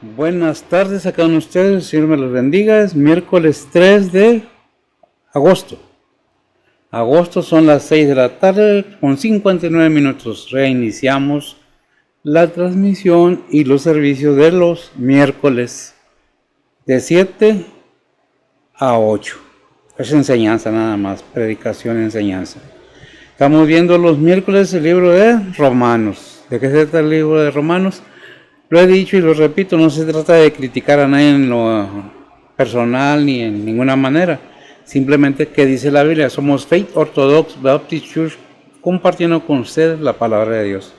Buenas tardes a cada uno de ustedes, el Señor me los bendiga. Es miércoles 3 de agosto. Agosto son las 6 de la tarde con 59 minutos. Reiniciamos la transmisión y los servicios de los miércoles de 7 a 8. Es enseñanza nada más, predicación y enseñanza. Estamos viendo los miércoles el libro de Romanos. ¿De qué se trata el libro de Romanos? Lo he dicho y lo repito, no se trata de criticar a nadie en lo personal ni en ninguna manera. Simplemente que dice la Biblia, somos Faith Orthodox Baptist Church, compartiendo con ustedes la palabra de Dios.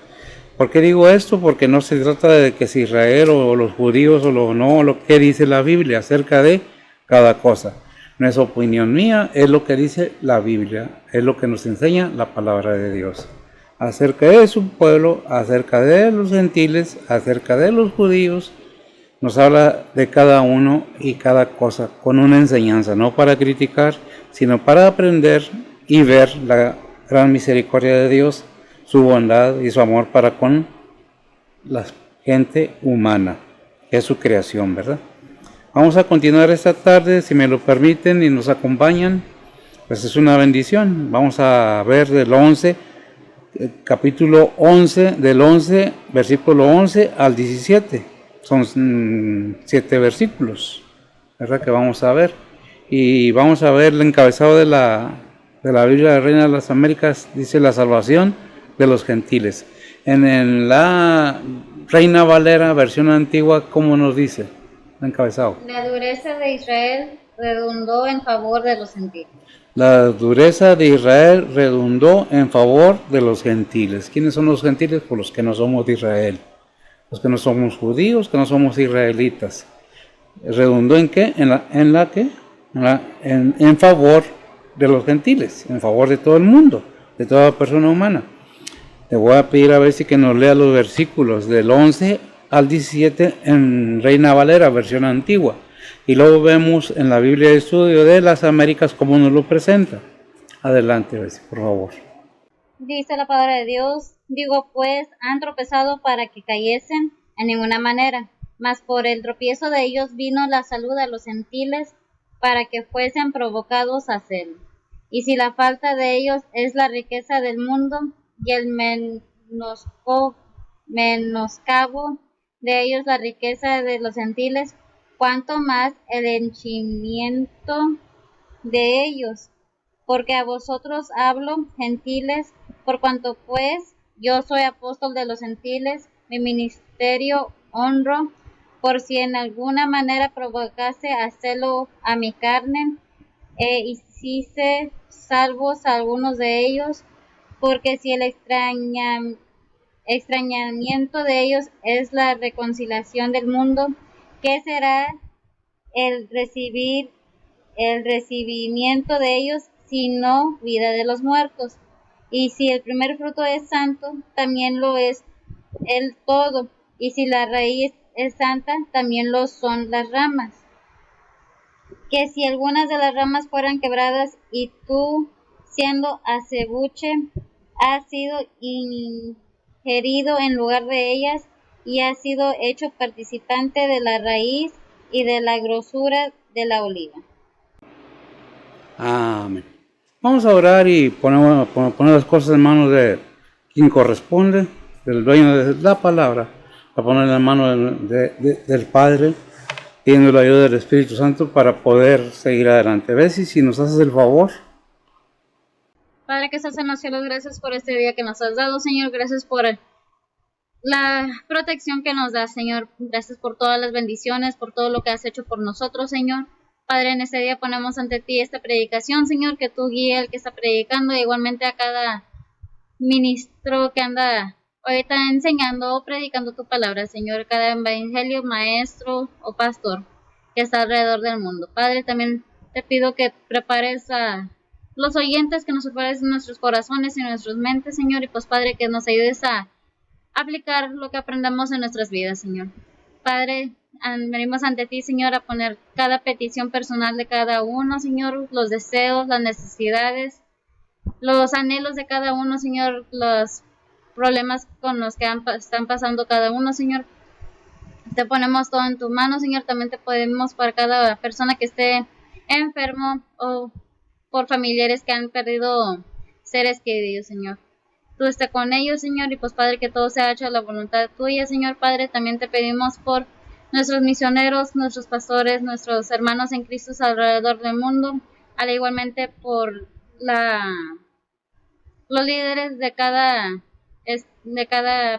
¿Por qué digo esto? Porque no se trata de que si Israel o los judíos o lo que dice la Biblia acerca de cada cosa. No es opinión mía, es lo que dice la Biblia, es lo que nos enseña la palabra de Dios. Acerca de su pueblo, acerca de los gentiles, acerca de los judíos, nos habla de cada uno y cada cosa con una enseñanza, no para criticar, sino para aprender y ver la gran misericordia de Dios, su bondad y su amor para con la gente humana, que es su creación, ¿verdad? Vamos a continuar esta tarde, si me lo permiten y nos acompañan, pues es una bendición. Vamos a ver del 11, capítulo 11, del 11, versículo 11 al 17. Son 7 versículos, ¿verdad? Que vamos a ver. Y vamos a ver el encabezado de la Biblia de Reina de las Américas, dice la salvación de los gentiles. En la Reina Valera, versión antigua, ¿cómo nos dice? Encabezado. La dureza de Israel redundó en favor de los gentiles. La dureza de Israel redundó en favor de los gentiles. ¿Quiénes son los gentiles? Pues los que no somos de Israel. Los que no somos judíos, que no somos israelitas. ¿Redundó en qué? En favor de los gentiles, en favor de todo el mundo, de toda persona humana. Te voy a pedir a ver si que nos lea los versículos del 11 al 17 en Reina Valera, versión antigua. Y luego vemos en la Biblia de Estudio de las Américas cómo nos lo presenta. Adelante, por favor. Dice la palabra de Dios, digo pues, han tropezado para que cayesen en ninguna manera, mas por el tropiezo de ellos vino la salud a los gentiles para que fuesen provocados a hacerlo. Y si la falta de ellos es la riqueza del mundo y el menoscabo de ellos la riqueza de los gentiles, cuanto más el henchimiento de ellos. Porque a vosotros hablo, gentiles, por cuanto pues yo soy apóstol de los gentiles, mi ministerio honro, por si en alguna manera provocase hacerlo a mi carne, e hiciese salvos a algunos de ellos, porque si el extrañamiento de ellos es la reconciliación del mundo, ¿qué será el recibimiento de ellos sino vida de los muertos? Y si el primer fruto es santo, también lo es el todo, y si la raíz es santa, también lo son las ramas. Que si algunas de las ramas fueran quebradas, y tú, siendo acebuche, has sido ingerido en lugar de ellas, y has sido hecho participante de la raíz y de la grosura de la oliva. Amén. Vamos a orar y poner las cosas en manos de quien corresponde, del dueño de la palabra, a poner en manos del Padre, pidiendo la ayuda del Espíritu Santo para poder seguir adelante. ¿Ves? Y si nos haces el favor. Padre que estás en los cielos, gracias por este día que nos has dado, Señor. Gracias por la protección que nos das, Señor. Gracias por todas las bendiciones, por todo lo que has hecho por nosotros, Señor. Padre, en este día ponemos ante ti esta predicación, Señor, que tú guíes al que está predicando, y igualmente a cada ministro que anda ahorita enseñando o predicando tu palabra, Señor, cada evangelio, maestro o pastor que está alrededor del mundo. Padre, también te pido que prepares a los oyentes, que nos prepares en nuestros corazones y en nuestras mentes, Señor, y pues, Padre, que nos ayudes a aplicar lo que aprendamos en nuestras vidas, Señor. Padre, venimos ante ti, Señor, a poner cada petición personal de cada uno, Señor, los deseos, las necesidades, los anhelos de cada uno, Señor, los problemas con los que están pasando cada uno, Señor. Te ponemos todo en tus manos, Señor. También te pedimos para cada persona que esté enfermo o por familiares que han perdido seres queridos, Señor. Tú estés con ellos, Señor, y pues, Padre, que todo sea hecho a la voluntad tuya, Señor, Padre. También te pedimos por nuestros misioneros, nuestros pastores, nuestros hermanos en Cristo alrededor del mundo, al igualmente por los líderes de cada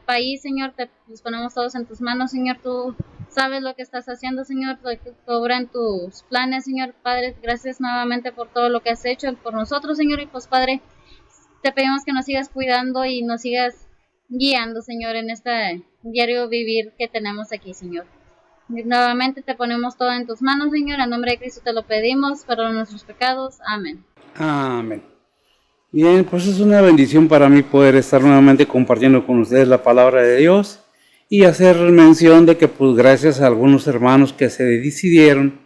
país, Señor. Te los ponemos todos en tus manos, Señor. Tú sabes lo que estás haciendo, Señor. Obra en tus planes, Señor, Padre. Gracias nuevamente por todo lo que has hecho por nosotros, Señor, y pues, Padre, te pedimos que nos sigas cuidando y nos sigas guiando, Señor, en este diario vivir que tenemos aquí, Señor. Nuevamente te ponemos todo en tus manos, Señor. En nombre de Cristo te lo pedimos, perdona nuestros pecados. Amén. Amén. Bien, pues es una bendición para mí poder estar nuevamente compartiendo con ustedes la palabra de Dios y hacer mención de que, pues, gracias a algunos hermanos que se decidieron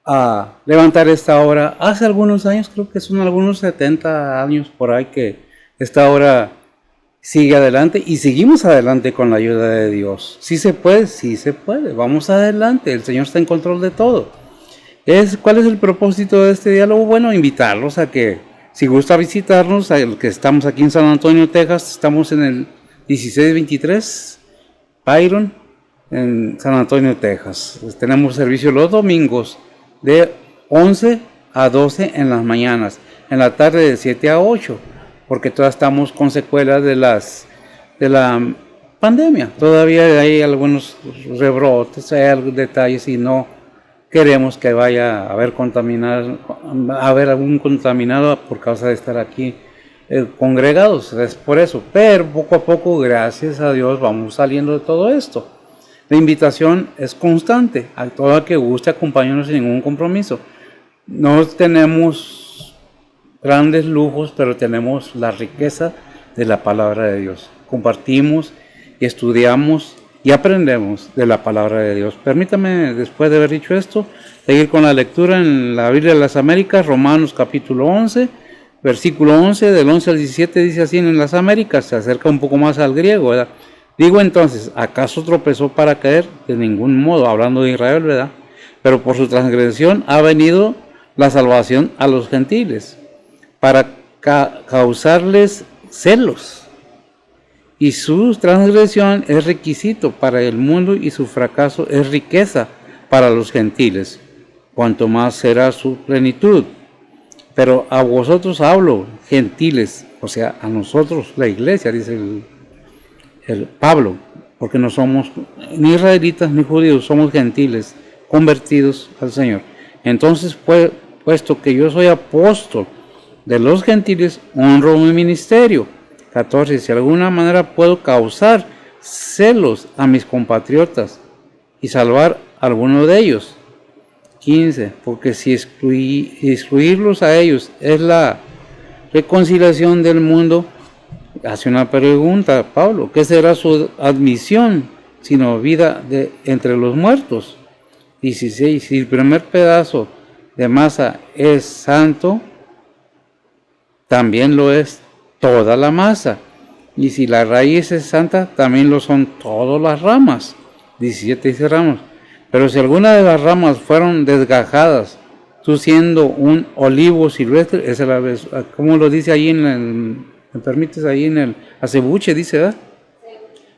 a levantar esta obra hace algunos años, creo que son algunos 70 años por ahí, que esta obra sigue adelante y seguimos adelante con la ayuda de Dios. Sí se puede, vamos adelante, el Señor está en control de todo. ¿Cuál es el propósito de este diálogo? Bueno, invitarlos a que, si gusta visitarnos, a los que estamos aquí en San Antonio, Texas, estamos en el 1623 Byron, en San Antonio, Texas. Tenemos servicio los domingos de 11 a 12 en las mañanas, en la tarde de 7 a 8, porque todavía estamos con secuelas de la pandemia. Todavía hay algunos rebrotes, hay algunos detalles y no queremos que vaya a haber algún contaminado por causa de estar aquí congregados. Es por eso, pero poco a poco, gracias a Dios, vamos saliendo de todo esto. La invitación es constante a todo el que guste acompañarnos sin ningún compromiso. No tenemos grandes lujos, pero tenemos la riqueza de la palabra de Dios. Compartimos y estudiamos y aprendemos de la palabra de Dios. Permítame, después de haber dicho esto, seguir con la lectura en la Biblia de las Américas, Romanos capítulo 11, versículo 11, del 11 al 17, dice así en las Américas, se acerca un poco más al griego, ¿verdad? Digo entonces, ¿acaso tropezó para caer? De ningún modo, hablando de Israel, ¿verdad? Pero por su transgresión ha venido la salvación a los gentiles, para causarles celos. Y su transgresión es requisito para el mundo y su fracaso es riqueza para los gentiles. Cuanto más será su plenitud. Pero a vosotros hablo, gentiles, o sea, a nosotros, la iglesia, dice el Pablo, porque no somos ni israelitas ni judíos, somos gentiles, convertidos al Señor. Entonces, puesto que yo soy apóstol de los gentiles, honro mi ministerio. 14. Si de alguna manera puedo causar celos a mis compatriotas y salvar a alguno de ellos. 15. Porque si excluirlos a ellos es la reconciliación del mundo, hace una pregunta Pablo, ¿qué será su admisión sino vida entre los muertos? 16. Si el primer pedazo de masa es santo, también lo es toda la masa. Y si la raíz es santa, también lo son todas las ramas. 17 dice ramas. Pero si alguna de las ramas fueron desgajadas, tú siendo un olivo silvestre, esa es la vez, como lo dice ahí ¿me permites? Ahí en el acebuche, dice, ¿verdad?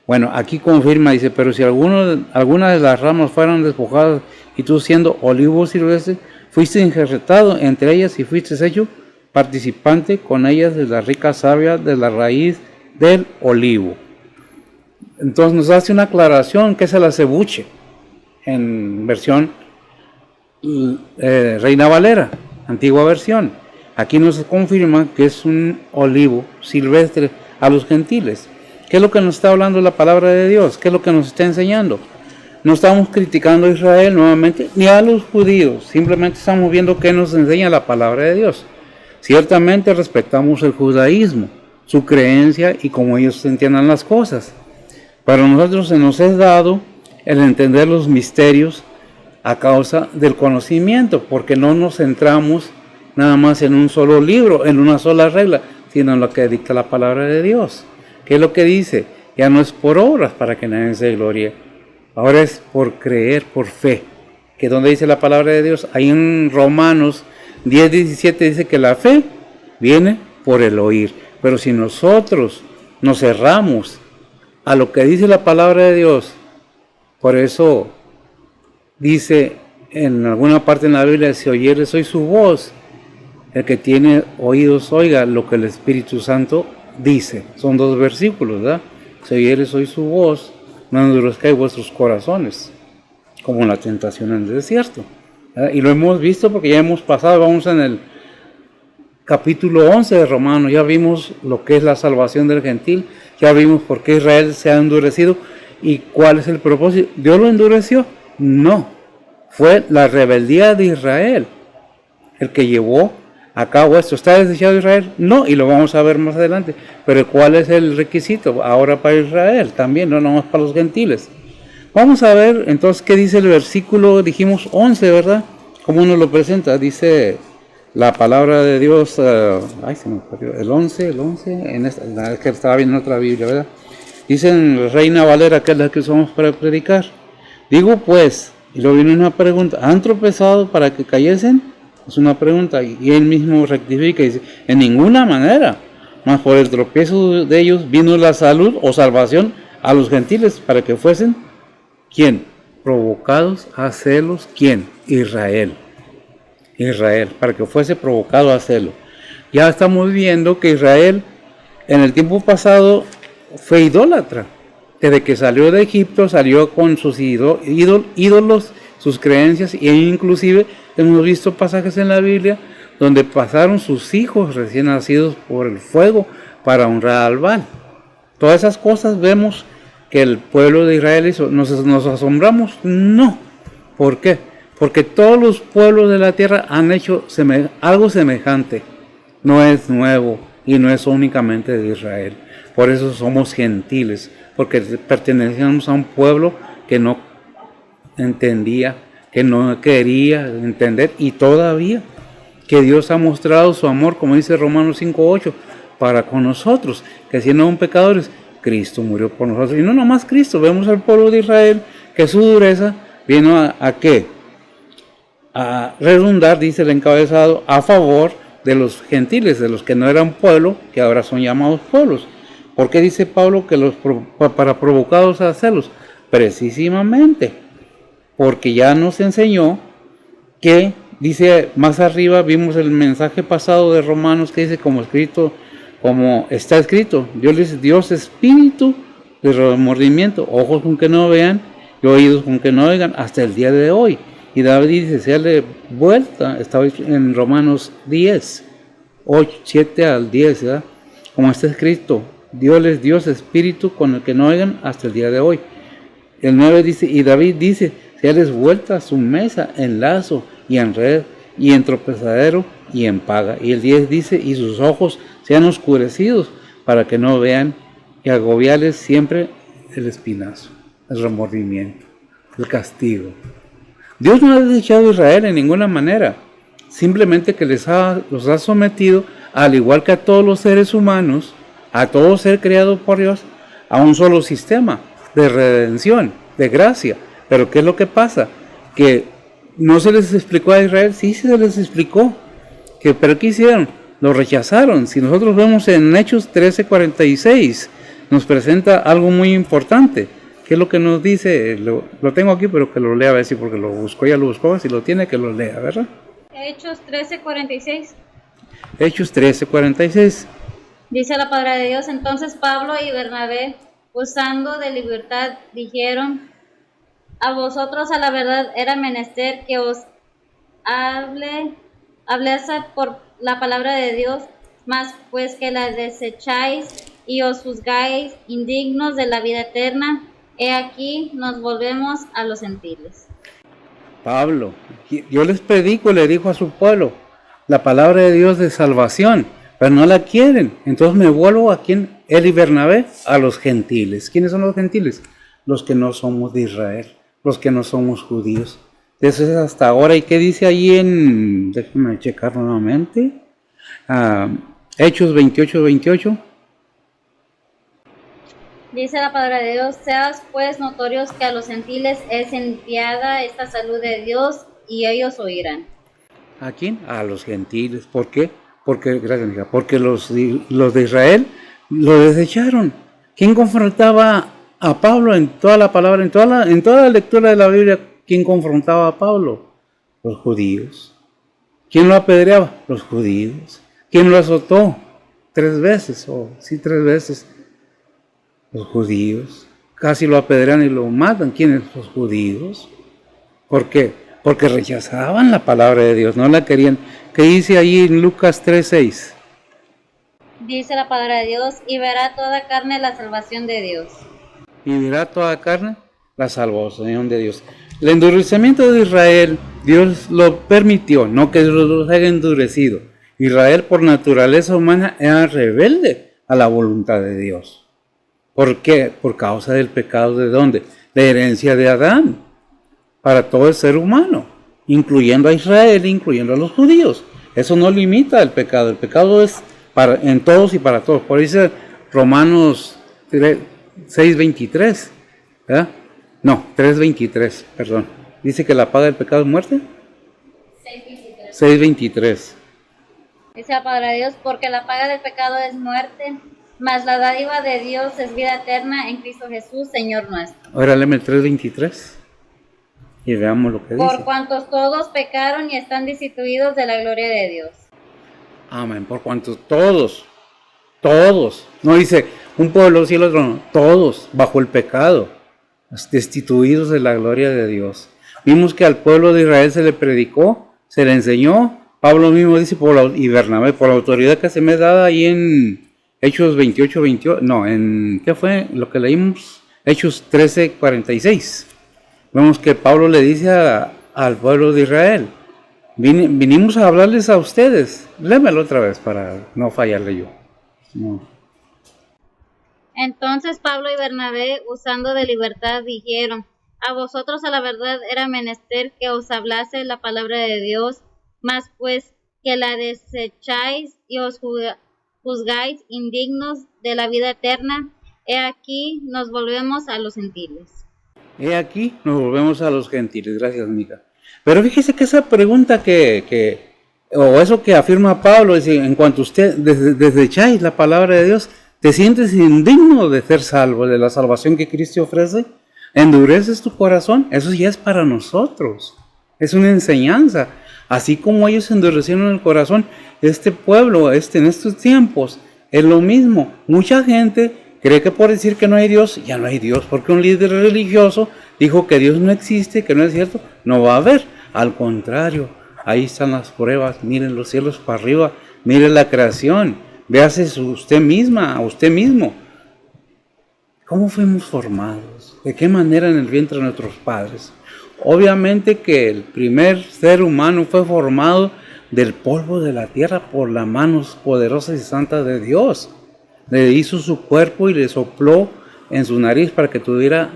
Bueno, aquí confirma, dice, pero si alguna de las ramas fueron despojadas y tú siendo olivo silvestre, fuiste injertado entre ellas y fuiste hecho participante con ellas de la rica savia de la raíz del olivo. Entonces nos hace una aclaración que es el acebuche, en versión Reina Valera, antigua versión. Aquí nos confirma que es un olivo silvestre a los gentiles. ¿Qué es lo que nos está hablando la palabra de Dios? ¿Qué es lo que nos está enseñando? No estamos criticando a Israel nuevamente, ni a los judíos. Simplemente estamos viendo qué nos enseña la palabra de Dios. Ciertamente respetamos el judaísmo, su creencia y cómo ellos entiendan las cosas. Para nosotros se nos es dado el entender los misterios a causa del conocimiento, porque no nos centramos nada más en un solo libro, en una sola regla, sino en lo que dicta la palabra de Dios. ¿Qué es lo que dice? Ya no es por obras para que nadie se glorie. Ahora es por creer, por fe. Que donde dice la palabra de Dios, ahí en Romanos 10:17 dice que la fe viene por el oír. Pero si nosotros nos cerramos a lo que dice la palabra de Dios, por eso dice en alguna parte en la Biblia, si oyeres hoy su voz, el que tiene oídos oiga lo que el Espíritu Santo dice. Son 2 versículos, ¿verdad? Si oyeres hoy su voz, no endurezcáis vuestros corazones, como en la tentación en el desierto, ¿verdad? Y lo hemos visto porque ya hemos pasado, vamos en el capítulo 11 de Romanos, ya vimos lo que es la salvación del gentil, ya vimos por qué Israel se ha endurecido y cuál es el propósito. ¿Dios lo endureció? No, fue la rebeldía de Israel el que llevó a cabo esto. ¿Está desechado Israel? No, y lo vamos a ver más adelante. Pero ¿cuál es el requisito ahora para Israel? También, no nomás para los gentiles. Vamos a ver entonces qué dice el versículo, dijimos 11, ¿verdad? ¿Cómo nos lo presenta? Dice la palabra de Dios, se me perdió, el 11, es que estaba viendo en otra Biblia, ¿verdad? Dice en Reina Valera, que es la que usamos para predicar. Digo pues, y luego viene una pregunta, ¿han tropezado para que cayesen? Es una pregunta, y él mismo rectifica y dice, en ninguna manera, mas por el tropiezo de ellos vino la salud o salvación a los gentiles, para que fuesen, ¿quién? Provocados a celos, ¿quién? Israel, para que fuese provocado a celo. Ya estamos viendo que Israel en el tiempo pasado fue idólatra. Desde que salió de Egipto, salió con sus ídolos, sus creencias, e inclusive hemos visto pasajes en la Biblia donde pasaron sus hijos recién nacidos por el fuego para honrar al Baal. Todas esas cosas vemos que el pueblo de Israel hizo. ¿Nos asombramos? No. ¿Por qué? Porque todos los pueblos de la tierra han hecho algo semejante. No es nuevo y no es únicamente de Israel. Por eso somos gentiles, porque pertenecemos a un pueblo que no entendía, que no quería entender, y todavía que Dios ha mostrado su amor, como dice Romanos 5:8, para con nosotros, que siendo aún pecadores, Cristo murió por nosotros. Y no nomás Cristo, vemos al pueblo de Israel que su dureza vino a ¿qué? A redundar, dice el encabezado, a favor de los gentiles, de los que no eran pueblo, que ahora son llamados pueblos. ¿Por qué dice Pablo que para provocados a celos? Precisamente porque ya nos enseñó que, dice más arriba, vimos el mensaje pasado de Romanos que dice como está escrito, Dios espíritu de remordimiento, ojos con que no vean y oídos con que no oigan, hasta el día de hoy. Y David dice, seale vuelta, está en Romanos 10, 7 al 10, ¿verdad? Como está escrito, Dios espíritu con el que no oigan hasta el día de hoy. El 9 dice, y David dice, seales vuelta a su mesa en lazo y en red y en tropezadero y en paga. Y el 10 dice, y sus ojos sean oscurecidos para que no vean, y agobiarles siempre el espinazo, el remordimiento, el castigo. Dios no ha desechado a Israel en ninguna manera, simplemente que los ha sometido, al igual que a todos los seres humanos, a todo ser creado por Dios, a un solo sistema de redención, de gracia. Pero ¿qué es lo que pasa? Que no se les explicó a Israel. Sí se les explicó. ¿Pero qué hicieron? Lo rechazaron. Si nosotros vemos en Hechos 13:46, nos presenta algo muy importante. ¿Qué es lo que nos dice? Lo tengo aquí, pero que lo lea, a ver si, porque ya lo buscó, si lo tiene, que lo lea, ¿verdad? Hechos 13:46. Hechos 13:46. Dice la palabra de Dios, entonces Pablo y Bernabé, usando de libertad, dijeron, a vosotros a la verdad era menester que os hablase por la palabra de Dios, mas pues que la desecháis y os juzgáis indignos de la vida eterna, he aquí nos volvemos a los gentiles. Pablo, yo les predico, le dijo a su pueblo, la palabra de Dios de salvación, pero no la quieren. Entonces me vuelvo a quién, él y Bernabé, a los gentiles. ¿Quiénes son los gentiles? Los que no somos de Israel, los que no somos judíos. Eso es hasta ahora. ¿Y qué dice ahí déjenme checar nuevamente, Hechos 28:28? Dice la palabra de Dios, seas pues notorios que a los gentiles es enviada esta salud de Dios y ellos oirán. ¿A quién? A los gentiles. ¿Por qué? Porque, gracias, mija, porque los de Israel lo desecharon. ¿Quién confrontaba a Pablo en toda la palabra, en toda la lectura de la Biblia? ¿Quién confrontaba a Pablo? Los judíos. ¿Quién lo apedreaba? Los judíos. ¿Quién lo azotó? 3 veces, sí, 3 veces. Los judíos. Casi lo apedrean y lo matan. ¿Quiénes? Los judíos. ¿Por qué? Porque rechazaban la palabra de Dios, no la querían. ¿Qué dice ahí en Lucas 3:6? Dice la palabra de Dios, y verá toda carne la salvación de Dios. Y verá toda carne la salvación de Dios. El endurecimiento de Israel, Dios lo permitió, no que Dios los haya endurecido. Israel por naturaleza humana era rebelde a la voluntad de Dios. ¿Por qué? Por causa del pecado de ¿dónde? La herencia de Adán. Para todo el ser humano, incluyendo a Israel, incluyendo a los judíos. Eso no limita el pecado es en todos y para todos. Por eso Romanos 6:23, ¿verdad? No, 3:23, perdón. Dice que la paga del pecado es muerte. 6:23. 6:23. Dice la palabra de Dios, porque la paga del pecado es muerte, mas la dádiva de Dios es vida eterna en Cristo Jesús, Señor nuestro. Ahora léeme el 3:23 y veamos lo que dice. Por cuantos todos pecaron y están destituidos de la gloria de Dios. Amén, por cuanto todos, no dice un pueblo sí el otro no, todos bajo el pecado, destituidos de la gloria de Dios. Vimos que al pueblo de Israel se le predicó, se le enseñó, Pablo mismo dice, y Bernabé, por la autoridad que se me da ahí en Hechos 28, no, ¿qué fue lo que leímos? Hechos 13:46. Vemos que Pablo le dice al pueblo de Israel, vinimos a hablarles a ustedes. Léemelo otra vez para no fallarle yo. No. Entonces Pablo y Bernabé, usando de libertad, dijeron, a vosotros a la verdad era menester que os hablase la palabra de Dios, mas pues que la desecháis y os juzgáis indignos de la vida eterna, he aquí nos volvemos a los gentiles. He aquí nos volvemos a los gentiles. Gracias, Mica. Pero fíjese que esa pregunta o eso que afirma Pablo, es en cuanto usted desecháis la palabra de Dios, ¿te sientes indigno de ser salvo, de la salvación que Cristo ofrece? ¿Endureces tu corazón? Eso ya es para nosotros. Es una enseñanza. Así como ellos endurecieron el corazón, este pueblo, en estos tiempos, es lo mismo. Mucha gente cree que por decir que no hay Dios, ya no hay Dios, porque un líder religioso dijo que Dios no existe, que no es cierto, no va a haber. Al contrario, ahí están las pruebas, miren los cielos para arriba, miren la creación, véase usted misma, a usted mismo. ¿Cómo fuimos formados? ¿De qué manera en el vientre de nuestros padres? Obviamente que el primer ser humano fue formado del polvo de la tierra por las manos poderosas y santas de Dios. Le hizo su cuerpo y le sopló en su nariz para que tuviera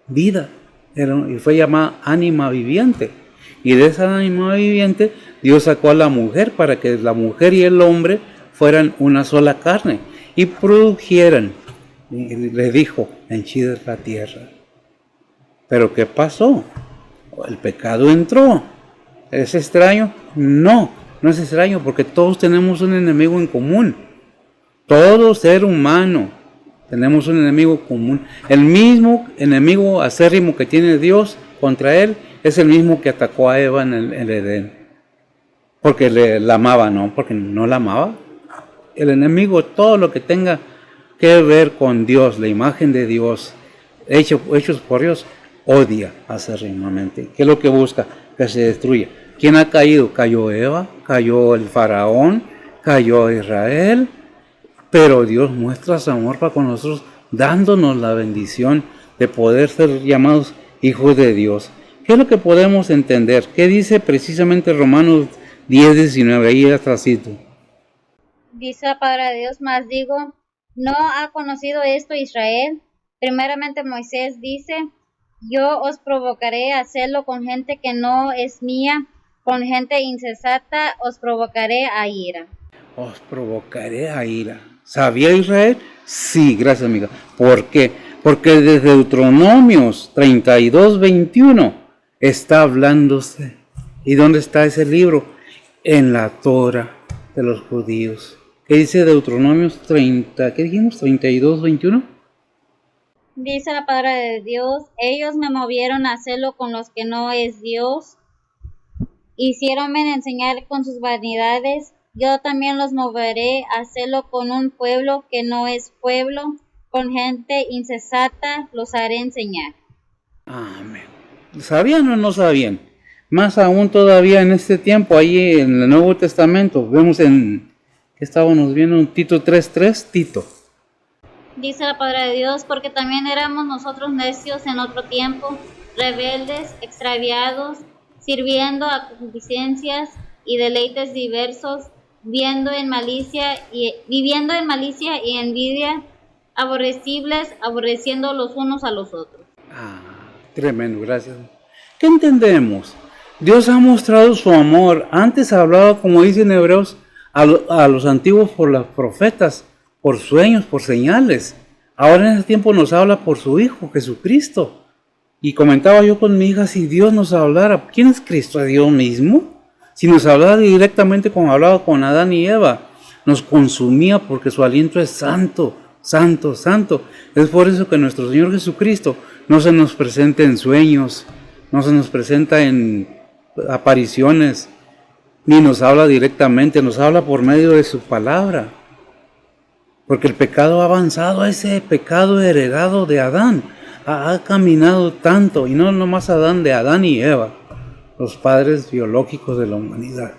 vida. Y fue llamada ánima viviente. Y de esa ánima viviente Dios sacó a la mujer para que la mujer y el hombre fueran una sola carne y produjeran. Y le dijo, henchid la tierra. ¿Pero qué pasó? El pecado entró. ¿Es extraño? No es extraño porque todos tenemos un enemigo en común. Todo ser humano tenemos un enemigo común. El mismo enemigo acérrimo que tiene Dios contra él es el mismo que atacó a Eva en el Edén. Porque la amaba, no, porque no la amaba. El enemigo, todo lo que tenga que ver con Dios, la imagen de Dios, hechos por Dios, odia acérrimamente. ¿Qué es lo que busca? Que se destruya. ¿Quién ha caído? Cayó Eva, cayó el faraón, cayó Israel. Pero Dios muestra su amor para con nosotros, dándonos la bendición de poder ser llamados hijos de Dios. ¿Qué es lo que podemos entender? ¿Qué dice precisamente Romanos 10:19? Ahí atrásito. Dice la palabra de Dios, mas digo, ¿no ha conocido esto Israel? Primeramente Moisés dice, yo os provocaré a hacerlo con gente que no es mía, con gente insensata os provocaré a ira. Os provocaré a ira. ¿Sabía Israel? Sí, gracias amiga. ¿Por qué? Porque desde Deuteronomios 32:21 está hablándose. ¿Y dónde está ese libro? En la Torah de los judíos. ¿Qué dice Deuteronomios 30? ¿Qué dijimos? 32:21. Dice la palabra de Dios, ellos me movieron a hacerlo con los que no es Dios, hicieronme enseñar con sus vanidades, yo también los moveré a hacerlo con un pueblo que no es pueblo, con gente insensata los haré enseñar. Amén. ¿Sabían o no sabían? Más aún todavía en este tiempo, ahí en el Nuevo Testamento, vemos en, ¿qué estábamos viendo? En Tito 3:3, Tito. Dice la palabra de Dios, porque también éramos nosotros necios en otro tiempo, rebeldes, extraviados, sirviendo a concupiscencias y deleites diversos, viviendo en malicia y envidia, aborrecibles, aborreciendo los unos a los otros. Tremendo, gracias. ¿Qué entendemos? Dios ha mostrado su amor. Antes hablaba, como dicen Hebreos, a los antiguos por los profetas, por sueños, por señales. Ahora en ese tiempo nos habla por su Hijo, Jesucristo. Y comentaba yo con mi hija, si Dios nos hablara, ¿quién es Cristo? ¿Es Dios mismo? Si nos hablara directamente como hablaba con Adán y Eva, nos consumía porque su aliento es santo, santo, santo. Es por eso que nuestro Señor Jesucristo no se nos presenta en sueños, no se nos presenta en apariciones, ni nos habla directamente, nos habla por medio de su palabra. Porque el pecado ha avanzado, ese pecado heredado de Adán, ha caminado tanto, y no nomás Adán, de Adán y Eva, los padres biológicos de la humanidad.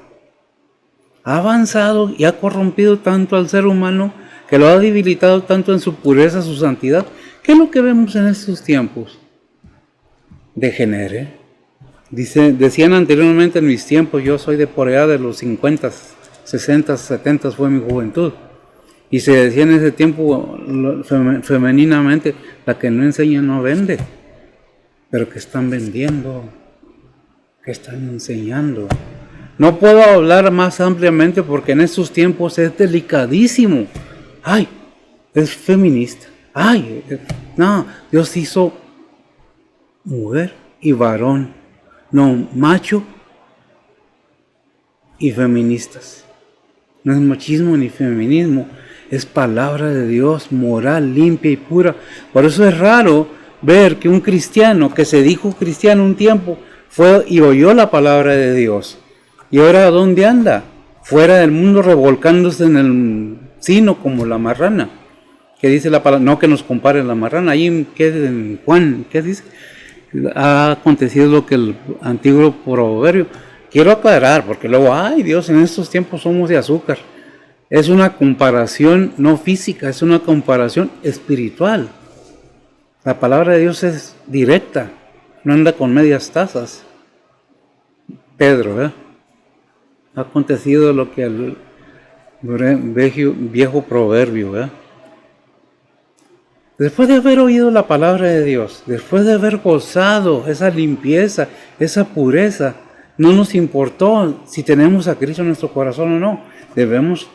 Ha avanzado y ha corrompido tanto al ser humano, que lo ha debilitado tanto en su pureza, su santidad. ¿Qué es lo que vemos en estos tiempos? Degenere. Decían anteriormente, en mis tiempos, yo soy de por allá de los 50, 60, 70 fue mi juventud. Y se decía en ese tiempo femeninamente, la que no enseña no vende. Pero que están vendiendo, que están enseñando. No puedo hablar más ampliamente porque en estos tiempos es delicadísimo. Ay, es feminista. Ay, no, Dios hizo mujer y varón, no macho y feministas. No es machismo ni feminismo, es palabra de Dios, moral, limpia y pura. Por eso es raro ver que un cristiano que se dijo cristiano un tiempo fue y oyó la palabra de Dios. ¿Y ahora dónde anda? Fuera del mundo, revolcándose en el sino como la marrana. ¿Qué dice la palabra? No que nos compare la marrana. Ahí en Juan, ¿qué dice? Ha acontecido lo que el antiguo proverbio. Quiero aclarar, porque luego, ay Dios, en estos tiempos somos de azúcar. Es una comparación no física, es una comparación espiritual. La palabra de Dios es directa, no anda con medias tazas. Pedro, ha acontecido lo que el viejo proverbio, Después de haber oído la palabra de Dios, después de haber gozado esa limpieza, esa pureza, no nos importó si tenemos a Cristo en nuestro corazón o no. Debemos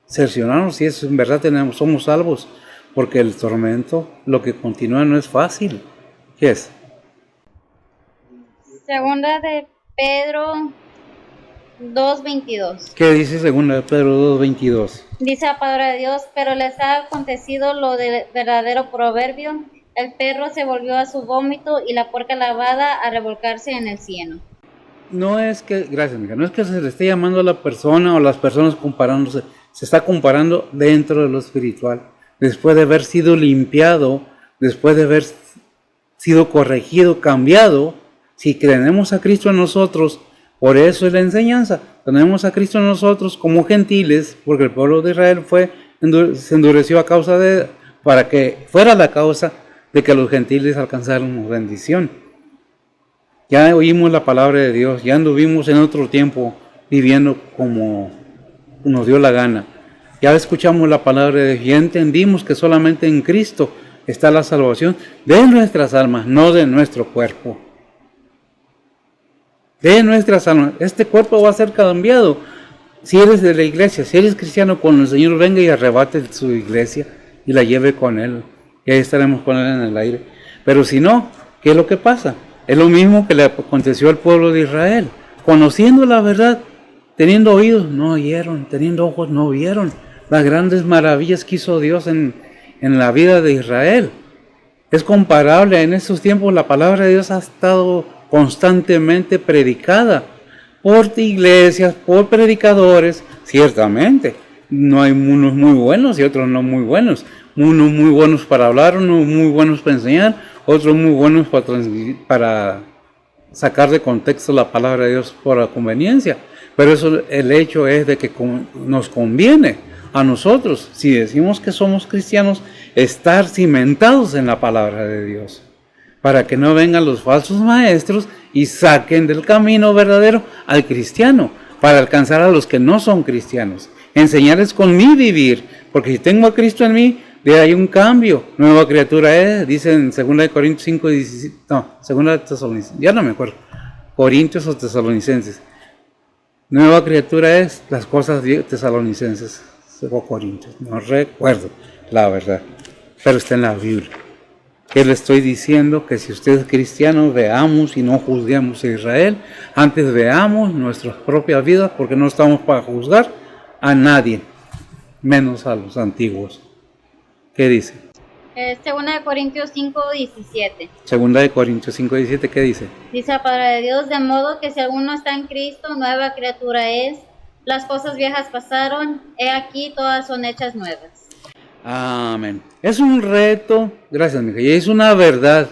cerciorarnos si es en verdad somos salvos, porque el tormento, lo que continúa no es fácil. ¿Qué es? Segunda de Pedro 2:22. ¿Qué dice segunda de Pedro 2:22? Dice la palabra de Dios, pero les ha acontecido lo del verdadero proverbio, el perro se volvió a su vómito y la puerca lavada a revolcarse en el cieno. No es que, gracias amiga, no es que se le esté llamando a la persona o las personas comparándose, se está comparando dentro de lo espiritual, después de haber sido limpiado, después de haber sido corregido, cambiado. Si tenemos a Cristo en nosotros, por eso es la enseñanza, tenemos a Cristo en nosotros como gentiles, porque el pueblo de Israel se endureció para que fuera la causa de que los gentiles alcanzaran bendición. Ya oímos la palabra de Dios, ya anduvimos en otro tiempo viviendo como nos dio la gana. Ya escuchamos la palabra de Dios, ya entendimos que solamente en Cristo está la salvación de nuestras almas, no de nuestro cuerpo. De nuestras almas. Este cuerpo va a ser cambiado. Si eres de la iglesia, si eres cristiano, cuando el Señor venga y arrebate su iglesia y la lleve con Él, y ahí estaremos con Él en el aire. Pero si no, ¿qué es lo que pasa? Es lo mismo que le aconteció al pueblo de Israel. Conociendo la verdad, teniendo oídos, no oyeron, teniendo ojos, no vieron las grandes maravillas que hizo Dios en la vida de Israel. Es comparable, en estos tiempos la palabra de Dios ha estado constantemente predicada por iglesias, por predicadores, ciertamente. No hay unos muy buenos y otros no muy buenos. Unos muy buenos para hablar, unos muy buenos para enseñar, otros muy buenos para sacar de contexto la palabra de Dios por la conveniencia. Pero eso, el hecho es de que nos conviene a nosotros, si decimos que somos cristianos, estar cimentados en la palabra de Dios, para que no vengan los falsos maestros y saquen del camino verdadero al cristiano, para alcanzar a los que no son cristianos, enseñarles con mi vivir, porque si tengo a Cristo en mí, de ahí un cambio, nueva criatura es, dice en 2 Corintios 5, 17, no, 2 Tesalonicenses, ya no me acuerdo, Corintios o Tesalonicenses, nueva criatura es las cosas tesalonicenses, o Corintios, no recuerdo la verdad, pero está en la Biblia. Que le estoy diciendo que si usted es cristiano, veamos y no juzguemos a Israel, antes veamos nuestras propias vidas, porque no estamos para juzgar a nadie, menos a los antiguos. ¿Qué dice? Segunda de Corintios 5:17. Segunda de Corintios 5:17, ¿qué dice? Dice la palabra de Dios, de modo que si alguno está en Cristo, nueva criatura es, las cosas viejas pasaron, he aquí todas son hechas nuevas. Amén. Es un reto, gracias mija, y es una verdad.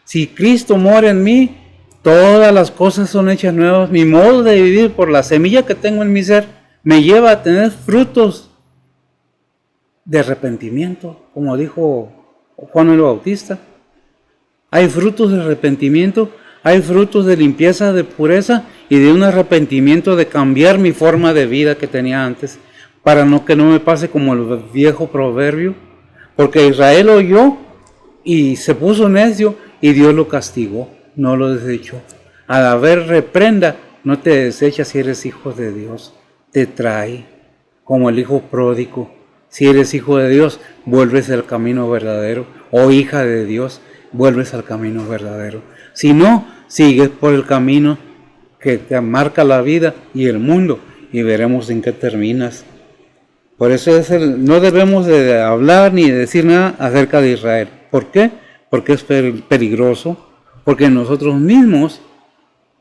Si Cristo mora en mí, todas las cosas son hechas nuevas. Mi modo de vivir por la semilla que tengo en mi ser me lleva a tener frutos de arrepentimiento, como dijo Juan el Bautista. Hay frutos de arrepentimiento, hay frutos de limpieza, de pureza y de un arrepentimiento de cambiar mi forma de vida que tenía antes, para que no me pase como el viejo proverbio, porque Israel oyó y se puso necio y Dios lo castigó, no lo desechó. Al haber reprenda, no te desecha si eres hijo de Dios, te trae como el hijo pródigo. Si eres hijo de Dios, vuelves al camino verdadero, o hija de Dios, vuelves al camino verdadero. Si no, sigues por el camino que te marca la vida y el mundo, y veremos en qué terminas. Por eso no debemos de hablar ni de decir nada acerca de Israel. ¿Por qué? Porque es peligroso, porque nosotros mismos,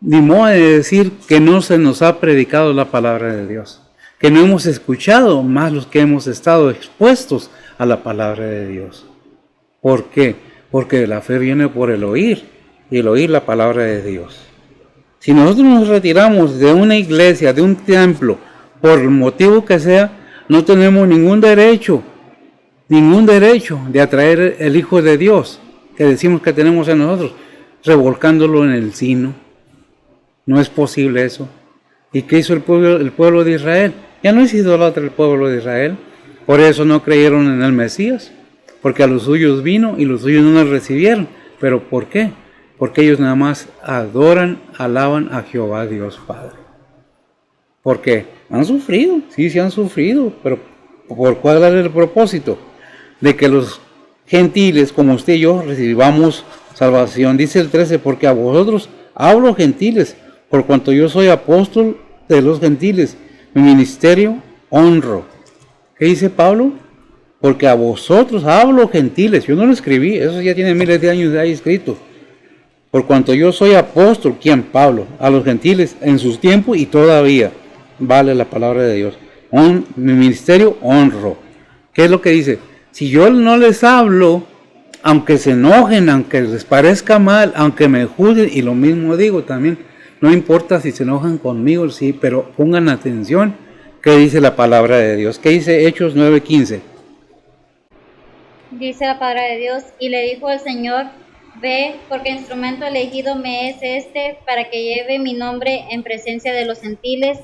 ni modo de decir que no se nos ha predicado la palabra de Dios, que no hemos escuchado más los que hemos estado expuestos a la palabra de Dios. ¿Por qué? Porque la fe viene por el oír, y el oír la palabra de Dios. Si nosotros nos retiramos de una iglesia, de un templo, por el motivo que sea, no tenemos ningún derecho de atraer el Hijo de Dios, que decimos que tenemos en nosotros, revolcándolo en el sino. No es posible eso. ¿Y qué hizo el pueblo de Israel? Ya no es idólatra el pueblo de Israel. Por eso no creyeron en el Mesías, porque a los suyos vino y los suyos no lo recibieron. ¿Pero por qué? Porque ellos nada más adoran, alaban a Jehová Dios Padre. ¿Por qué? Han sufrido, sí han sufrido, pero ¿por cuál es el propósito? De que los gentiles, como usted y yo, recibamos salvación. Dice el 13, porque a vosotros hablo gentiles, por cuanto yo soy apóstol de los gentiles, mi ministerio honro. ¿Qué dice Pablo? Porque a vosotros hablo gentiles, yo no lo escribí, eso ya tiene miles de años de ahí escrito. Por cuanto yo soy apóstol, ¿quién? Pablo, a los gentiles en sus tiempos y todavía vale la palabra de Dios. Mi ministerio honro. ¿Qué es lo que dice? Si yo no les hablo, aunque se enojen, aunque les parezca mal, aunque me juzguen, y lo mismo digo también, no importa si se enojan conmigo, sí, pero pongan atención, ¿qué dice la palabra de Dios? ¿Qué dice Hechos 9:15? Dice la palabra de Dios, y le dijo el Señor, ve, porque instrumento elegido me es este, para que lleve mi nombre en presencia de los gentiles,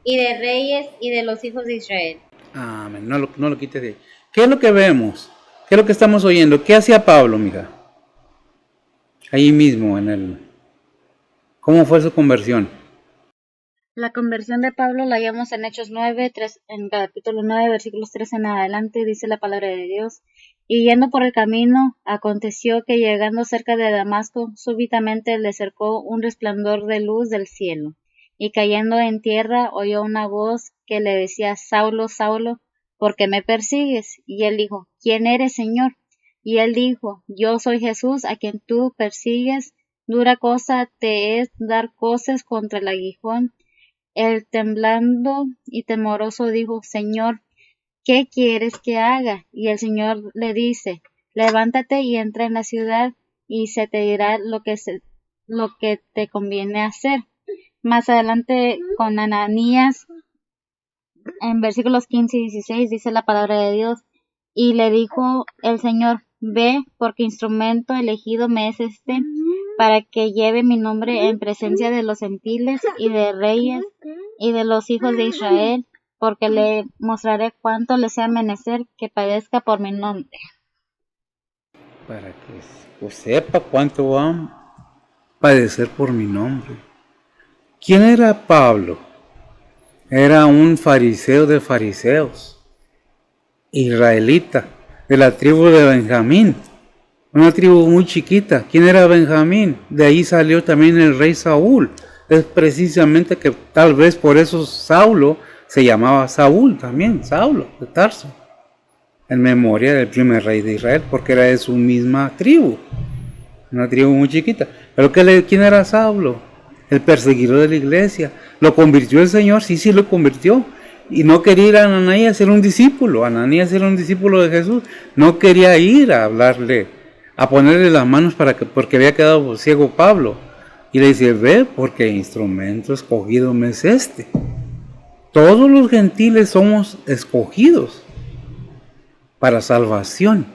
y de reyes, y de los hijos de Israel. Amén, no lo quites de ahí. ¿Qué es lo que vemos? ¿Qué es lo que estamos oyendo? ¿Qué hacía Pablo, mija? Ahí mismo, ¿cómo fue su conversión? La conversión de Pablo la hallamos en Hechos 9, en capítulo 9, versículos 3 en adelante, dice la palabra de Dios. Y yendo por el camino, aconteció que llegando cerca de Damasco, súbitamente le cercó un resplandor de luz del cielo. Y cayendo en tierra, oyó una voz que le decía, Saulo, Saulo, ¿por qué me persigues? Y él dijo, ¿quién eres, Señor? Y él dijo, yo soy Jesús, a quien tú persigues. Dura cosa te es dar coces contra el aguijón. Él temblando y temoroso dijo, Señor, ¿qué quieres que haga? Y el Señor le dice, levántate y entra en la ciudad y se te dirá lo que te conviene hacer. Más adelante con Ananías, en versículos 15 y 16 dice la palabra de Dios, y le dijo el Señor, ve, porque instrumento elegido me es este, para que lleve mi nombre en presencia de los gentiles y de reyes y de los hijos de Israel, porque le mostraré cuánto le sea menester que padezca por mi nombre. Para que sepa cuánto va a padecer por mi nombre. ¿Quién era Pablo? Era un fariseo de fariseos, israelita, de la tribu de Benjamín, una tribu muy chiquita. ¿Quién era Benjamín? De ahí salió también el rey Saúl. Es precisamente que tal vez por eso Saulo se llamaba Saúl también, Saulo de Tarso, en memoria del primer rey de Israel, porque era de su misma tribu, una tribu muy chiquita. Pero ¿quién era Saulo? El perseguidor de la iglesia. ¿Lo convirtió el Señor? Sí, lo convirtió. Y no quería ir a Ananías a ser un discípulo. Ananías era un discípulo de Jesús. No quería ir a hablarle, a ponerle las manos porque había quedado ciego Pablo. Y le dice, ve, porque instrumento escogido me es este. Todos los gentiles somos escogidos para salvación,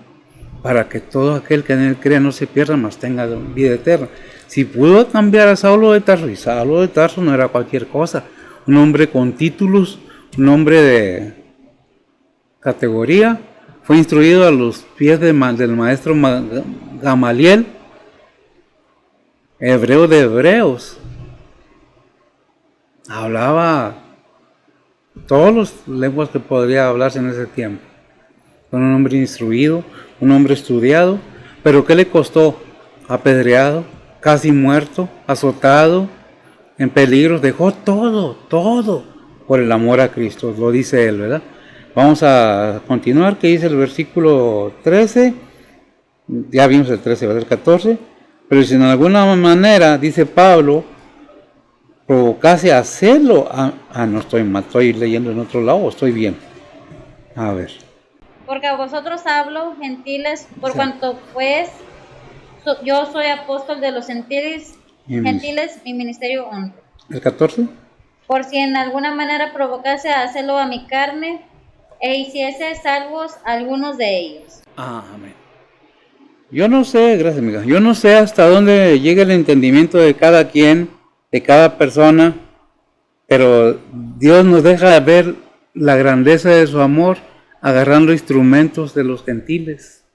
para que todo aquel que en él crea no se pierda, mas tenga vida eterna. Si pudo cambiar a Saulo de Tarso, y Saulo de Tarso no era cualquier cosa, un hombre con títulos, un hombre de categoría, fue instruido a los pies del maestro Gamaliel, hebreo de hebreos. Hablaba todas las lenguas que podría hablarse en ese tiempo. Fue un hombre instruido, un hombre estudiado, pero ¿qué le costó? Apedreado, casi muerto, azotado, en peligro, dejó todo por el amor a Cristo, lo dice él, ¿verdad? Vamos a continuar, que dice el versículo 13, ya vimos el 13, ¿verdad? El 14, pero si en alguna manera, dice Pablo, provocase a hacerlo, no estoy mal, estoy leyendo en otro lado, estoy bien, a ver. Porque a vosotros hablo, gentiles, por cuanto pues yo soy apóstol de los gentiles, mi ministerio honra. ¿El 14? Por si en alguna manera provocase a hacerlo a mi carne, e hiciese salvos algunos de ellos. Amén. Yo no sé, gracias amiga, yo no sé hasta dónde llega el entendimiento de cada quien, de cada persona, pero Dios nos deja ver la grandeza de su amor agarrando instrumentos de los gentiles,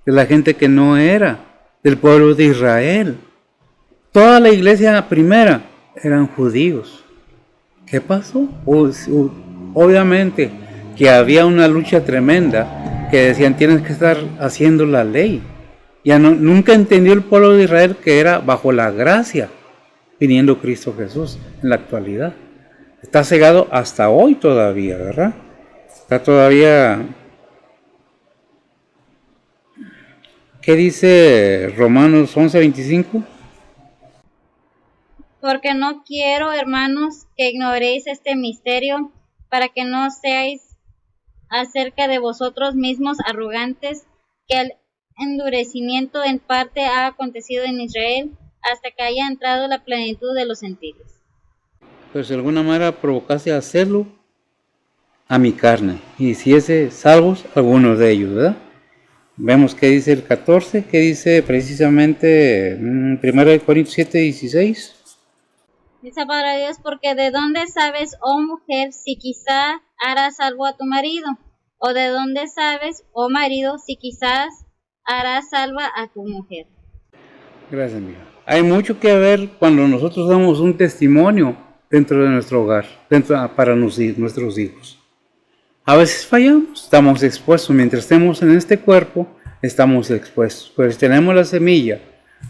de la gente que no era del pueblo de Israel. Toda la iglesia primera eran judíos. ¿Qué pasó? Obviamente que había una lucha tremenda, que decían tienes que estar haciendo la ley. Nunca entendió el pueblo de Israel que era bajo la gracia, viniendo Cristo Jesús en la actualidad. Está cegado hasta hoy todavía, ¿verdad? Está todavía. ¿Qué dice Romanos 11:25? Porque no quiero, hermanos, que ignoréis este misterio, para que no seáis acerca de vosotros mismos arrogantes, que el endurecimiento en parte ha acontecido en Israel, hasta que haya entrado la plenitud de los gentiles. Pues de alguna manera provocase a hacerlo a mi carne, y hiciese salvos algunos de ellos, ¿verdad? Vemos qué dice el 14, qué dice precisamente 1 Corintios 7:16. Dice para Dios, porque de dónde sabes, oh mujer, si quizá harás salvo a tu marido, o de dónde sabes, oh marido, si quizás harás salva a tu mujer. Gracias, amiga. Hay mucho que ver cuando nosotros damos un testimonio dentro de nuestro hogar, para nuestros hijos. A veces fallamos, estamos expuestos. Mientras estemos en este cuerpo, estamos expuestos. Pero si tenemos la semilla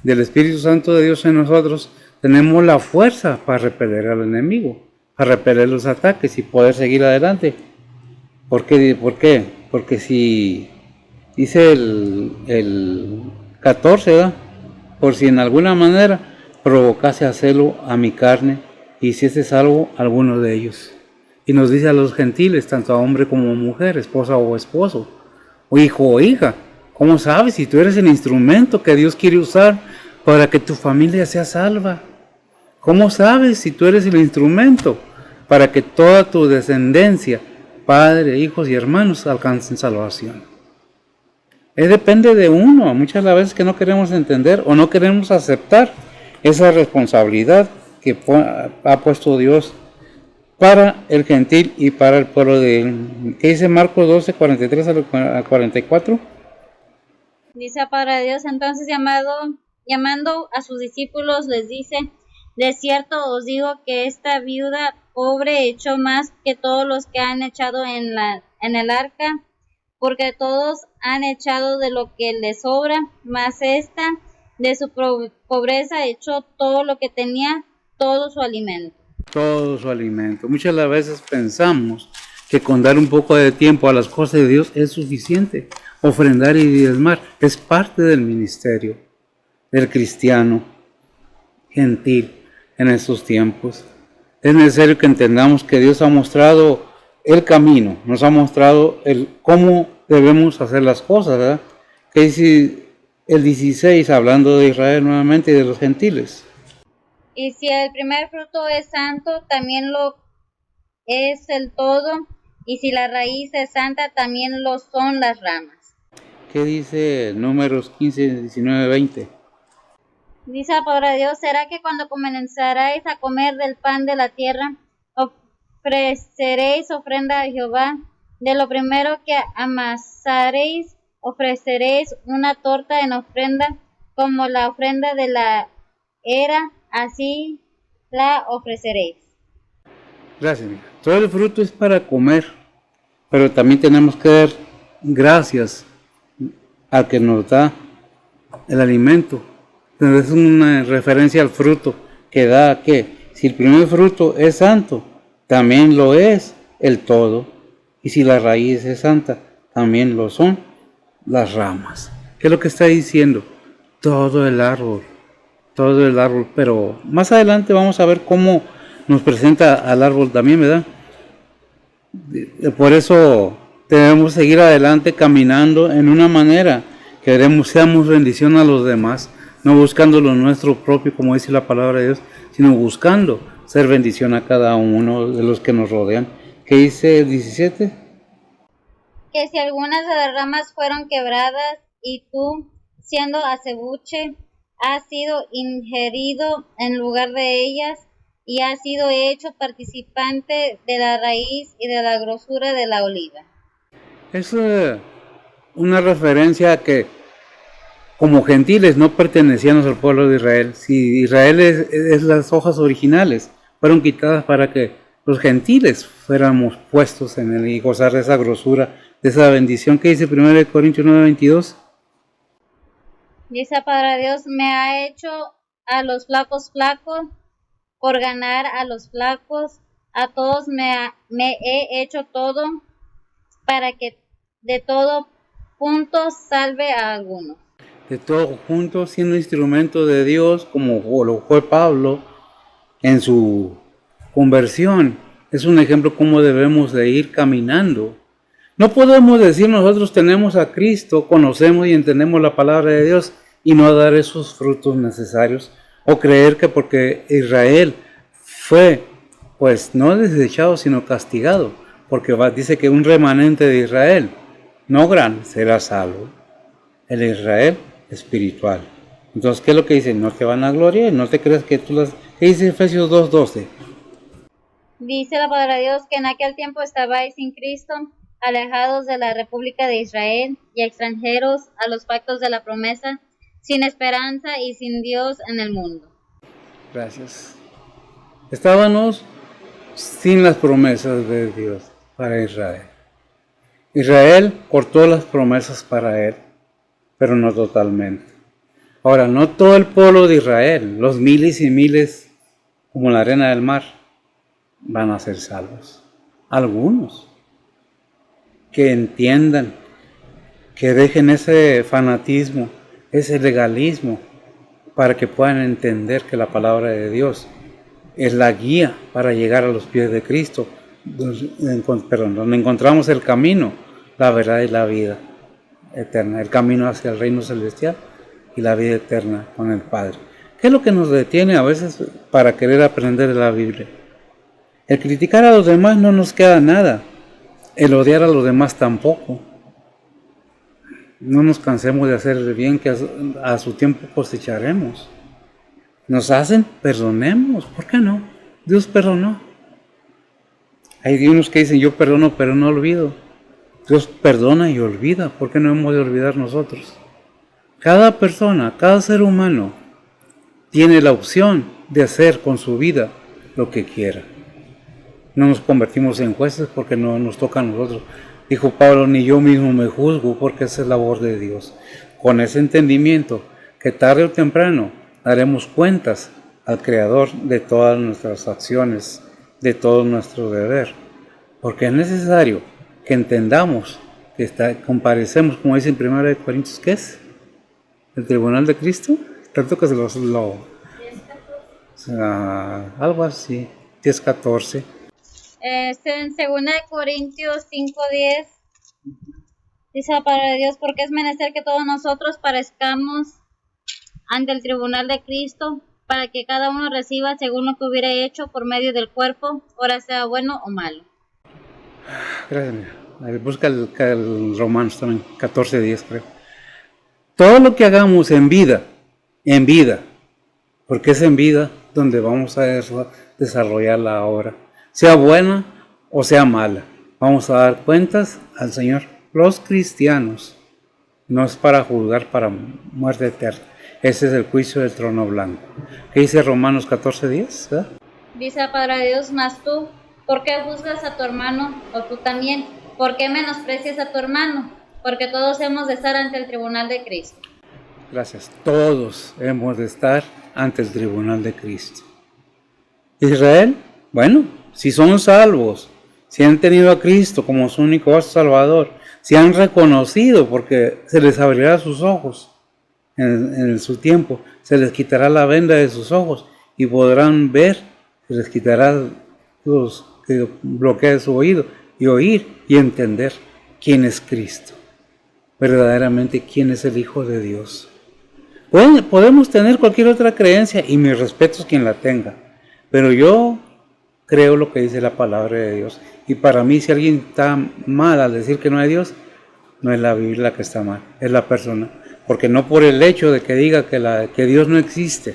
del Espíritu Santo de Dios en nosotros, tenemos la fuerza para repeler al enemigo, para repeler los ataques y poder seguir adelante. ¿Por qué? Porque si dice el 14, ¿verdad? Por si en alguna manera provocase a celo a mi carne, y hiciese salvo a alguno de ellos. Y nos dice a los gentiles, tanto a hombre como a mujer, esposa o esposo, o hijo o hija, ¿cómo sabes si tú eres el instrumento que Dios quiere usar para que tu familia sea salva? ¿Cómo sabes si tú eres el instrumento para que toda tu descendencia, padre, hijos y hermanos, alcancen salvación? Depende de uno, muchas veces que no queremos entender o no queremos aceptar esa responsabilidad que ha puesto Dios para el gentil y para el pueblo de él. ¿Qué dice Marcos 12, 43 al 44? Dice la palabra de Dios, entonces llamando a sus discípulos les dice, de cierto os digo que esta viuda pobre echó más que todos los que han echado en el arca, porque todos han echado de lo que les sobra, mas esta de su pobreza echó todo lo que tenía, todo su alimento. Todo su alimento. Muchas veces pensamos que con dar un poco de tiempo a las cosas de Dios es suficiente. Ofrendar y diezmar es parte del ministerio del cristiano gentil en estos tiempos. Es necesario que entendamos que Dios ha mostrado el camino, nos ha mostrado cómo debemos hacer las cosas, ¿verdad? Que dice el 16, hablando de Israel nuevamente y de los gentiles. Y si el primer fruto es santo, también lo es el todo, y si la raíz es santa, también lo son las ramas. ¿Qué dice Números 15, 19, 20? Dice la palabra de Dios, ¿será que cuando comenzaréis a comer del pan de la tierra, ofreceréis ofrenda a Jehová? De lo primero que amasaréis, ofreceréis una torta en ofrenda, como la ofrenda de la era, así la ofreceréis. Gracias, mija. Todo el fruto es para comer, pero también tenemos que dar gracias al que nos da el alimento. Entonces es una referencia al fruto que da que si el primer fruto es santo, también lo es el todo. Y si la raíz es santa, también lo son las ramas. ¿Qué es lo que está diciendo? Todo el árbol, pero más adelante vamos a ver cómo nos presenta al árbol también, ¿verdad? Por eso debemos seguir adelante caminando en una manera que seamos bendición a los demás, no buscando lo nuestro propio, como dice la palabra de Dios, sino buscando ser bendición a cada uno de los que nos rodean. ¿Qué dice el 17? Que si algunas de las ramas fueron quebradas y tú, siendo acebuche, has sido ingerido en lugar de ellas y has sido hecho participante de la raíz y de la grosura de la oliva. Es una referencia a que como gentiles no pertenecíamos al pueblo de Israel. Si Israel es las hojas originales, fueron quitadas para que los gentiles fuéramos puestos en él y gozar de esa grosura, de esa bendición que dice 1 Corintios 9:22. Dice la palabra de Dios, me ha hecho a los flacos flacos por ganar a los flacos, a todos me he hecho todo para que de todo punto salve a algunos. De todo junto, siendo instrumento de Dios, como lo fue Pablo en su conversión. Es un ejemplo cómo debemos de ir caminando. No podemos decir nosotros tenemos a Cristo, conocemos y entendemos la palabra de Dios y no dar esos frutos necesarios, o creer que porque Israel fue, pues no desechado, sino castigado, porque dice que un remanente de Israel, no grande, será salvo. El Israel espiritual. Entonces, ¿qué es lo que dice? No te van a gloriar, no te creas que tú las... ¿Qué dice Efesios 2:12? Dice la palabra de Dios que en aquel tiempo estabais sin Cristo, alejados de la República de Israel y extranjeros a los pactos de la promesa, sin esperanza y sin Dios en el mundo. Gracias. Estábamos sin las promesas de Dios para Israel. Israel cortó las promesas para él, pero no totalmente. Ahora, no todo el pueblo de Israel, los miles y miles como la arena del mar, van a ser salvos. Algunos que entiendan, que dejen ese fanatismo, ese legalismo, para que puedan entender que la palabra de Dios es la guía para llegar a los pies de Cristo, donde encontramos el camino, la verdad y la vida eterna, el camino hacia el reino celestial y la vida eterna con el Padre. ¿Qué es lo que nos detiene a veces para querer aprender de la Biblia? El criticar a los demás no nos queda nada, el odiar a los demás tampoco. No nos cansemos de hacer el bien, que a su tiempo cosecharemos. Nos hacen, perdonemos. ¿Por qué no? Dios perdonó. Hay unos que dicen, yo perdono, pero no olvido. Dios perdona y olvida. ¿Por qué no hemos de olvidar nosotros? Cada persona, cada ser humano, tiene la opción de hacer con su vida lo que quiera. No nos convertimos en jueces porque no nos toca a nosotros. Dijo Pablo, ni yo mismo me juzgo porque esa es labor de Dios. Con ese entendimiento, que tarde o temprano daremos cuentas al Creador de todas nuestras acciones, de todo nuestro deber. Porque es necesario que entendamos que comparecemos, como dice en 1 Corintios, ¿qué es? ¿El tribunal de Cristo? Tanto que se algo así, 10:14. En 2 Corintios 5:10 dice la palabra de Dios, porque es menester que todos nosotros parezcamos ante el tribunal de Cristo, para que cada uno reciba según lo que hubiera hecho por medio del cuerpo, ora sea bueno o malo. Gracias. Busca el Romanos también, 14:10 creo. Todo lo que hagamos en vida, porque es en vida donde vamos a desarrollar la obra, sea buena o sea mala. Vamos a dar cuentas al Señor. Los cristianos no es para juzgar para muerte eterna. Ese es el juicio del trono blanco. ¿Qué dice Romanos 14:10? ¿verdad? Dice la palabra de Dios, mas tú, ¿por qué juzgas a tu hermano? O tú también, ¿por qué menosprecias a tu hermano? Porque todos hemos de estar ante el tribunal de Cristo. Gracias. Todos hemos de estar ante el tribunal de Cristo. Israel, bueno, si son salvos, si han tenido a Cristo como su único Salvador, si han reconocido, porque se les abrirá sus ojos en su tiempo, se les quitará la venda de sus ojos y podrán ver, se les quitará los que bloquea su oído y oír y entender quién es Cristo, verdaderamente quién es el Hijo de Dios. Podemos tener cualquier otra creencia y mi respeto es quien la tenga, pero yo creo lo que dice la palabra de Dios. Y para mí, si alguien está mal al decir que no hay Dios, no es la Biblia la que está mal, es la persona. Porque no por el hecho de que diga que Dios no existe,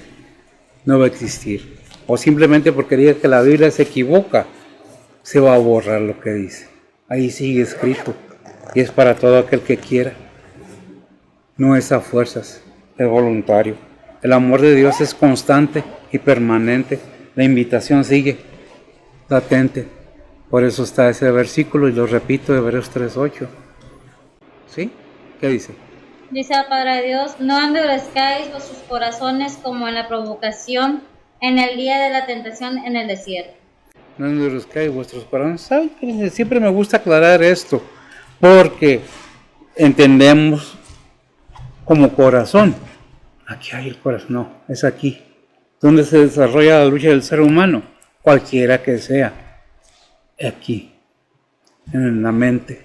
no va a existir. O simplemente porque diga que la Biblia se equivoca, se va a borrar lo que dice. Ahí sigue escrito. Y es para todo aquel que quiera. No es a fuerzas, es voluntario. El amor de Dios es constante y permanente. La invitación sigue latente. Por eso está ese versículo y lo repito, Hebreos 3:8. ¿Sí? ¿Qué dice? Dice la palabra de Dios, no endurezcáis vuestros corazones como en la provocación, en el día de la tentación en el desierto. No endurezcáis vuestros corazones. ¿Saben? Siempre me gusta aclarar esto, porque entendemos como corazón. Aquí hay el corazón, no, es aquí. ¿Dónde se desarrolla la lucha del ser humano? Cualquiera que sea. Aquí, en la mente.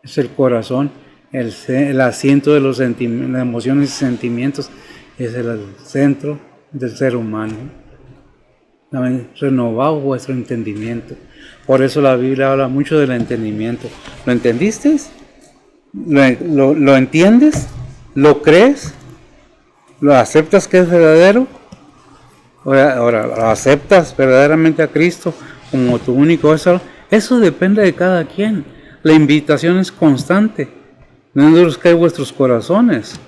Es el corazón, el asiento de las emociones y sentimientos. Es el centro del ser humano. Renovado vuestro entendimiento. Por eso la Biblia habla mucho del entendimiento. ¿Lo entendiste? ¿Lo entiendes? ¿Lo crees? ¿Lo aceptas que es verdadero? Ahora, ¿aceptas verdaderamente a Cristo como tu único Salvador? Eso depende de cada quien. La invitación es constante. No endurezcáis vuestros corazones.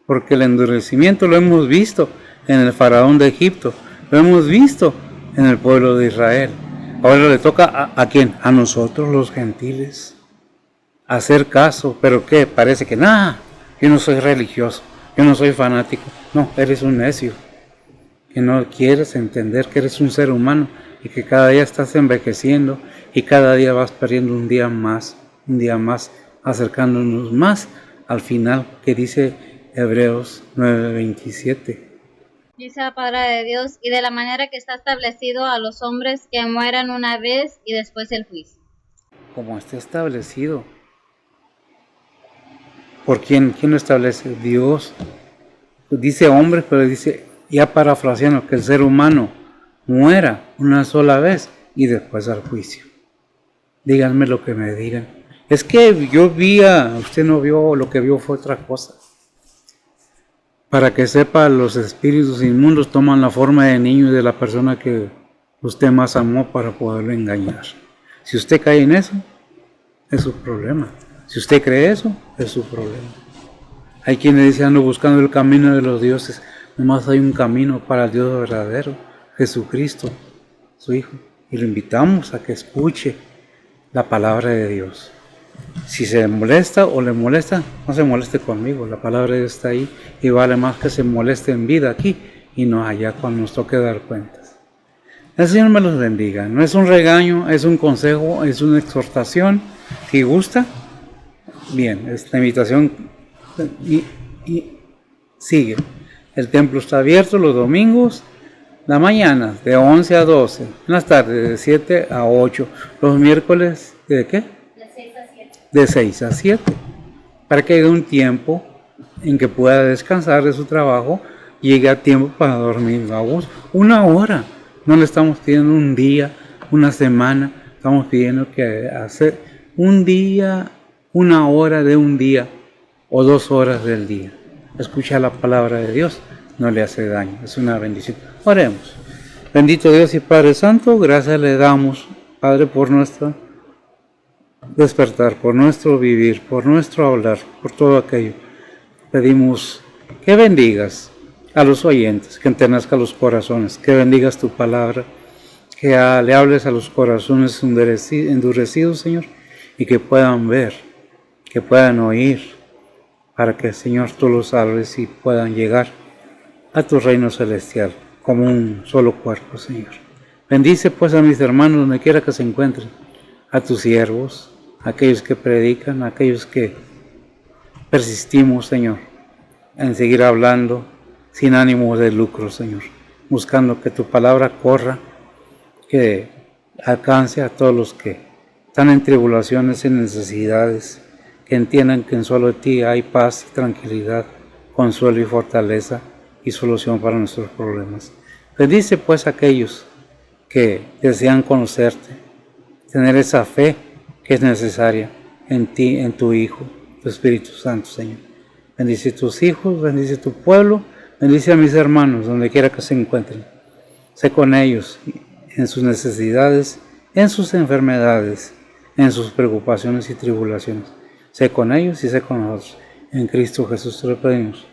Porque el endurecimiento lo hemos visto en el faraón de Egipto. Lo hemos visto en el pueblo de Israel. Ahora le toca ¿a quién? A nosotros los gentiles. Hacer caso, pero ¿qué? Parece que nada, yo no soy religioso, yo no soy fanático. No, eres un necio, que no quieres entender que eres un ser humano y que cada día estás envejeciendo y cada día vas perdiendo un día más, acercándonos más al final que dice Hebreos 9:27. Dice la palabra de Dios, y de la manera que está establecido a los hombres que mueran una vez y después el juicio. Como está establecido. ¿Por quién? ¿Quién lo establece? Dios. Dice hombre, pero dice, ya parafraseando, que el ser humano muera una sola vez y después al juicio. Díganme lo que me digan. Es que yo usted no vio, lo que vio fue otra cosa. Para que sepa, los espíritus inmundos toman la forma de niño y de la persona que usted más amó para poderlo engañar. Si usted cae en eso, es su problema. Si usted cree eso, es su problema. Hay quienes dicen, ando buscando el camino de los dioses. Nomás hay un camino para el Dios verdadero, Jesucristo, su Hijo. Y lo invitamos a que escuche la palabra de Dios. Si se molesta o le molesta, no se moleste conmigo. La palabra de Dios está ahí y vale más que se moleste en vida aquí y no allá cuando nos toque dar cuentas. El Señor me los bendiga. No es un regaño, es un consejo, es una exhortación. Si gusta, bien, es la invitación y sigue. El templo está abierto los domingos, la mañana de 11 a 12, en las tardes de 7 a 8, los miércoles ¿de qué? De 6 a 7, para que haya un tiempo en que pueda descansar de su trabajo, llegue a tiempo para dormir a gusto. Una hora, no le estamos pidiendo un día, una semana, estamos pidiendo que hacer un día, una hora de un día o 2 horas del día. Escuchar la palabra de Dios no le hace daño, es una bendición. Oremos. Bendito Dios y Padre Santo, gracias le damos, Padre, por nuestro despertar, por nuestro vivir, por nuestro hablar, por todo aquello. Pedimos que bendigas a los oyentes, que enternezca los corazones, que bendigas tu palabra, que le hables a los corazones endurecidos, Señor, y que puedan ver, que puedan oír, para que, Señor, tú los salves y puedan llegar a tu reino celestial como un solo cuerpo, Señor. Bendice pues a mis hermanos donde quiera que se encuentren, a tus siervos, a aquellos que predican, a aquellos que persistimos, Señor, en seguir hablando sin ánimo de lucro, Señor, buscando que tu palabra corra, que alcance a todos los que están en tribulaciones, en necesidades, que entiendan que en solo ti hay paz y tranquilidad, consuelo y fortaleza y solución para nuestros problemas. Bendice pues a aquellos que desean conocerte, tener esa fe que es necesaria en ti, en tu Hijo, tu Espíritu Santo, Señor. Bendice a tus hijos, bendice a tu pueblo, bendice a mis hermanos donde quiera que se encuentren. Sé con ellos en sus necesidades, en sus enfermedades, en sus preocupaciones y tribulaciones. Sé con ellos y sé con nosotros. En Cristo Jesús te lo pedimos.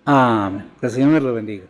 Amén. Que el Señor me lo bendiga.